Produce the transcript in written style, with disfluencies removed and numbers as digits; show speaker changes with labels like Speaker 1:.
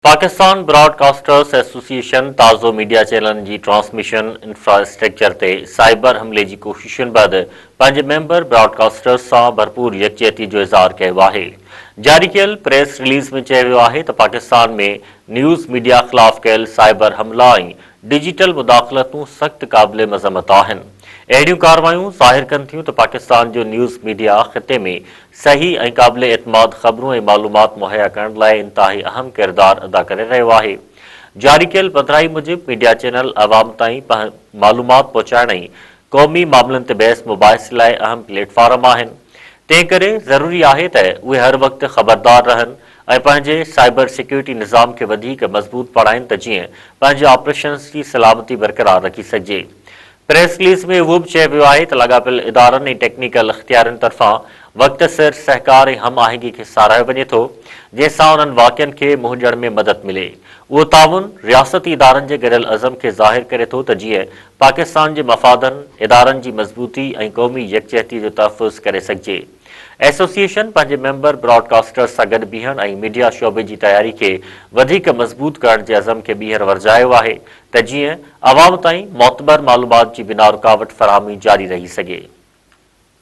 Speaker 1: Pakistan broadcasters association ताज़ो media channel की transmission infrastructure ते साइबर हमले की कोशिशुनि बैदि पंहिंजे मेंबर ब्रॉडकास्टर्स से भरपूर यकजहती जो इज़हार किया है। जारी कयल प्रेस रिलीज़ में चयो वियो आहे त पाकिस्तान में न्यूज़ मीडिया खिलाफ कयल साइबर हमला ऐं डिजिटल मुदाखलतूं सख्त क़ाबिल मज़म्मत आहिनि। अहिड़ियूं कार्रवायूं ज़ाहिर कनि थियूं त पाकिस्तान जो न्यूज़ मीडिया ख़िते में सही ऐं क़ाबिल एतमाद ख़बरूं ऐं मालूमात मुहैया करण लाइ इंतहाई अहम किरदार अदा करे रहियो आहे। जारी कयल पधिराई मूजिब मीडिया चैनल अवाम ताईं मालूमात पहुचाइण ऐं क़ौमी मामलनि ते बहस मुबाहिसे लाइ अहम प्लेटफॉर्म आहिनि। तंहिं करे ज़रूरी आहे त उहे हर वक़्तु ख़बरदार रहनि ऐं पंहिंजे साइबर सिक्योरिटी निज़ाम खे वधीक मज़बूत बणाइनि त जीअं पंहिंजे ऑपरेशन्स जी सलामती बरक़रार रखी सघिजे। प्रेस रिलीज़ में वो भी चयो वियो आहे त लाॻापियल इदारनि ऐं टेक्निकल इख़्तियारनि तरफ़ां वक़्त सिर सहकार ऐं हम आहंगी खे साराहियो वञे थो, जंहिंसां उन्हनि वाक़िअनि खे मुंहुं ॾियण में मदद मिले। उहो ताउन रियासती इदारनि जे गॾियल अज़म खे ज़ाहिर करे थो त जीअं पाकिस्तान जे मफ़ादनि, इदारनि जी मज़बूती ऐं क़ौमी यकजहती जो तहफ़्फ़ुज़ करे सघिजे। एसोसिएशन पंहिंजे मेंबर ब्रॉडकास्टर्स सां गॾु बीहण ऐं मीडिया शोबे जी तयारी खे वधीक मज़बूत करण जे अज़म खे ॿीहर वरजायो आहे त जीअं अवाम ताईं मोतबर मालूमात जी बिना रुकावट फ़राहमी जारी रही सघे।